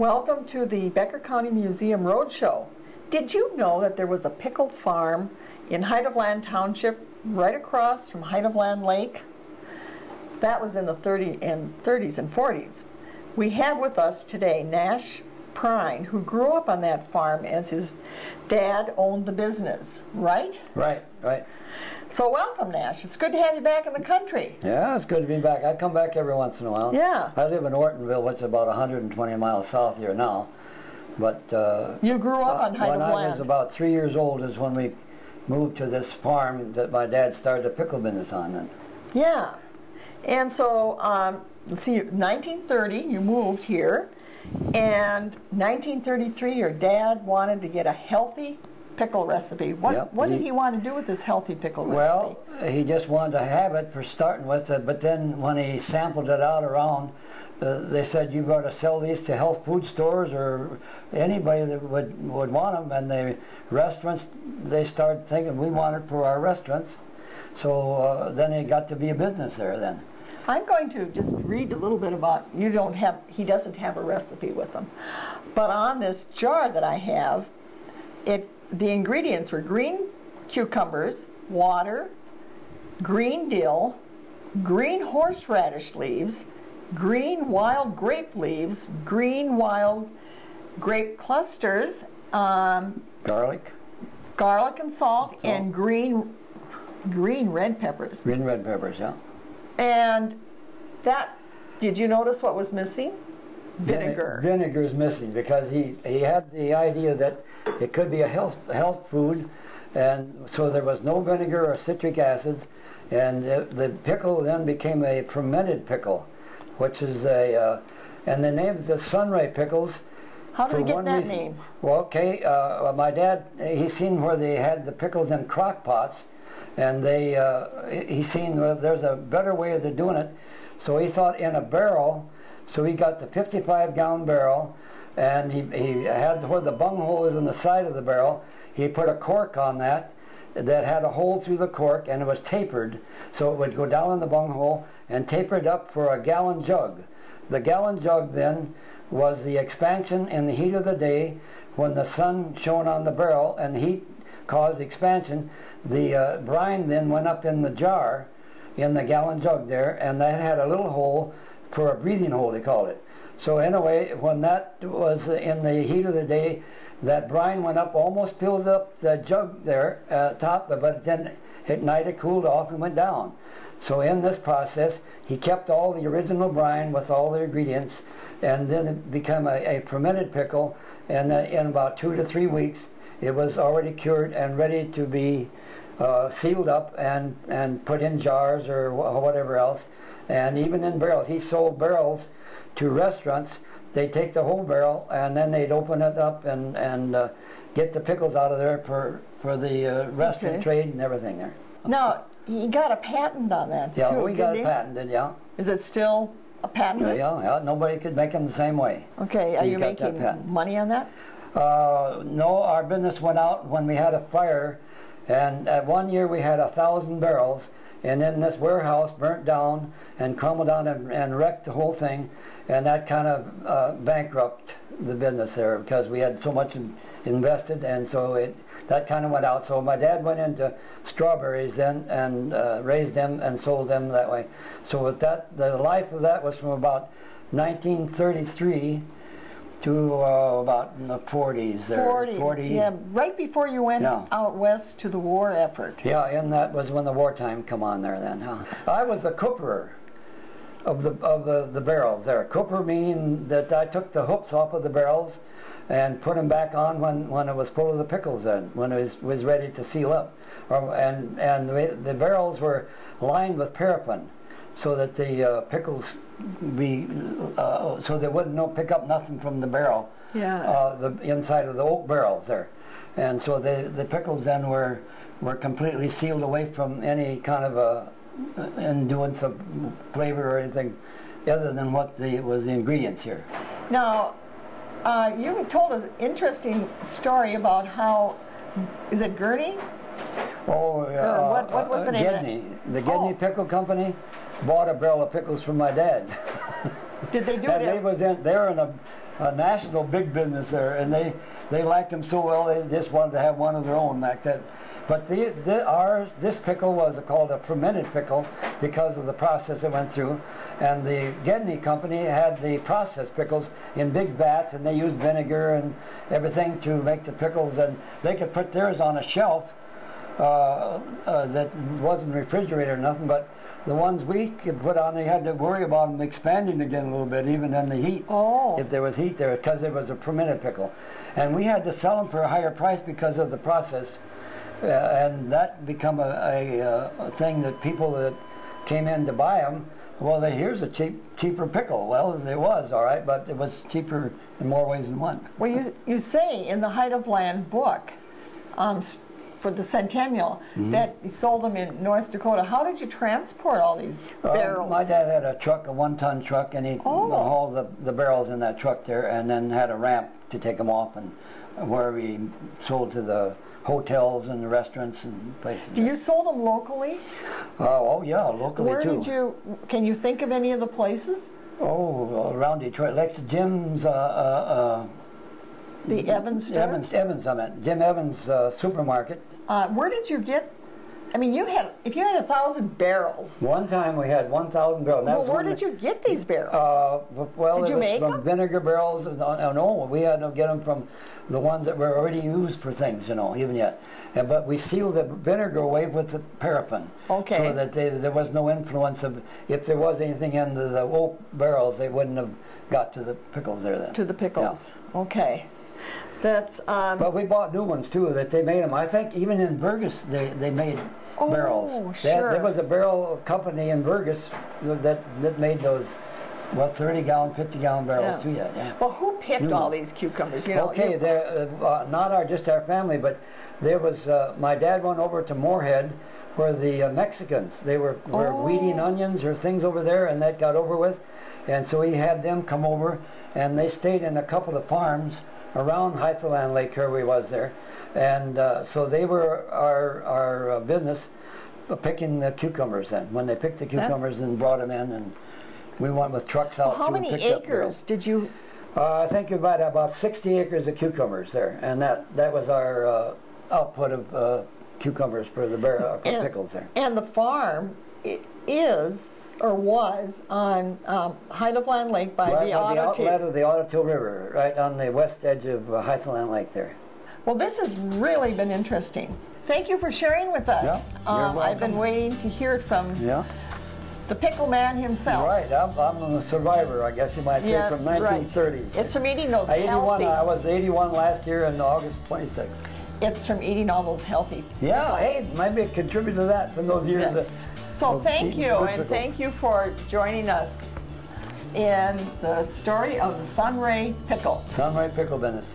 Welcome to the Becker County Museum Roadshow. Did you know that there was a pickle farm in Height of Land Township right across from Height of Land Lake? That was in the 30s and 40s. We have with us today Nash Perrine, who grew up on that farm as his dad owned the business, right? Right. So welcome, Nash. It's good to have you back in the country. Yeah, it's good to be back. I come back every once in a while. Yeah. I live in Ortonville, which is about 120 miles south here now. But you grew up on Height of Land. When I was about 3 years old is when we moved to this farm that my dad started a pickle business on then. Yeah. And so, let's see, 1930 you moved here, and 1933 your dad wanted to get a healthy pickle recipe. What did he want to do with this healthy pickle recipe? Well, he just wanted to have it for starting with, but then when he sampled it out around, they said you got to sell these to health food stores or anybody that would want them, and the restaurants, they started thinking we want it for our restaurants. So then it got to be a business there then. I'm going to just read a little bit about, he doesn't have a recipe with him, but on this jar that I have, the ingredients were green cucumbers, water, green dill, green horseradish leaves, green wild grape leaves, green wild grape clusters, garlic and salt, and green red peppers. Green red peppers, yeah. And did you notice what was missing? Vinegar. Vinegar is missing because he had the idea that it could be a health food, and so there was no vinegar or citric acids, and the pickle then became a fermented pickle, which is and they named it the Sunray pickles. How did they get that name? Well, okay, my dad, he seen where they had the pickles in crock pots, and he seen there's a better way of doing it, so he thought in a barrel. So he got the 55-gallon barrel, and he had where the bunghole is in the side of the barrel. He put a cork on that had a hole through the cork, and it was tapered, so it would go down in the bunghole and tapered up for a gallon jug. The gallon jug then was the expansion in the heat of the day when the sun shone on the barrel and heat caused expansion. The brine then went up in the jar, in the gallon jug there, and that had a little hole for a breathing hole, they called it. So anyway, when that was in the heat of the day, that brine went up, almost filled up the jug there top, but then at night it cooled off and went down. So in this process, he kept all the original brine with all the ingredients, and then it became a fermented pickle, and in about 2 to 3 weeks, it was already cured and ready to be sealed up and put in jars or whatever else. And even in barrels, he sold barrels to restaurants. They'd take the whole barrel and then they'd open it up and get the pickles out of there for the restaurant trade and everything there. Now, he got a patent on that too, Yeah, we got it patented, yeah. Is it still a patent? Yeah, nobody could make them the same way. Okay, are you making money on that? No, our business went out when we had a fire, and at 1 year we had 1,000 barrels. And then this warehouse burnt down and crumbled down and wrecked the whole thing, and that kind of bankrupted the business there because we had so much invested, and so that kind of went out. So my dad went into strawberries then and raised them and sold them that way. So with that, the life of that was from about 1933 to about in the 40s there. 40, yeah, right before you went out west to the war effort. Yeah, and that was when the wartime come on there then. Huh? I was the cooperer of the barrels there. Cooper meaning that I took the hoops off of the barrels and put them back on when it was full of the pickles then, when it was ready to seal up. And the barrels were lined with paraffin so that the pickles so they wouldn't pick up nothing from the barrel, the inside of the oak barrels there, and so the pickles then were completely sealed away from any kind of influence of flavor or anything other than what was the ingredients here. Now, you told us an interesting story about how, is it Gurney? Oh, what was the name of it? The Gedney Pickle Company bought a barrel of pickles from my dad. Did they do and it? they were in a national big business there, and they liked them so well they just wanted to have one of their own like that. But this pickle was called a fermented pickle because of the process it went through. And the Gedney company had the processed pickles in big vats, and they used vinegar and everything to make the pickles. And they could put theirs on a shelf that wasn't refrigerated or nothing, but the ones we could put on, they had to worry about them expanding again a little bit, even in the heat. Oh. If there was heat there, because it was a fermented pickle. And we had to sell them for a higher price because of the process. And that become a thing that people that came in to buy them, well, here's a cheaper pickle. Well, it was, all right, but it was cheaper in more ways than one. Well, you say in the Height of Land book, for the centennial, that you sold them in North Dakota. How did you transport all these barrels? My dad had a truck, a 1-ton truck, and he hauled the barrels in that truck there, and then had a ramp to take them off, and where we sold to the hotels and the restaurants and places. Do you sold them locally? Oh yeah, locally Where too. Did you? Can you think of any of the places? Oh, around Detroit, like the Jim's. The Evans store? Evans, I meant. Jim Evans supermarket. Where did you get, I mean, if you had 1,000 barrels. One time we had 1,000 barrels. Well, where did you get these barrels? Well, did you make from them? Vinegar barrels. No, we had to get them from the ones that were already used for things, even yet. But we sealed the vinegar away with the paraffin. Okay. So that there was no influence of, if there was anything in the oak barrels, they wouldn't have got to the pickles there then. To the pickles. Yeah. Okay. That's. But we bought new ones too that they made them. I think even in Burgess they made barrels. Oh, sure. There was a barrel company in Burgess that made those, 30-gallon, 50-gallon barrels too. Yeah. Well, who picked all these cucumbers? Okay, they're not just our family, but there was my dad went over to Moorhead, where the Mexicans were weeding onions or things over there, and that got over with, and so he had them come over, and they stayed in a couple of farms around Hythaland Lake where we was there, and so they were our business picking the cucumbers then. When they picked the cucumbers and brought them in, and we went with trucks out. How many acres did you? I think about 60 acres of cucumbers there, and that was our output of cucumbers for the pickles there. And the farm is or was on Height of Land Lake by the outlet of the Ottawa River, right on the west edge of Hythaland Lake there. Well, this has really been interesting. Thank you for sharing with us. Yeah, you're welcome. I've been waiting to hear it from the pickle man himself. Right, I'm a survivor, I guess you might say, from 1930s. Right. It's from eating those healthy. I was 81 last year on August 26th. It's from eating all those healthy. Yeah, hey, maybe it contributed to that from those years. Yeah. So thank you, and thank you for joining us in the story of the Sunray Pickle. Sunray Pickle business.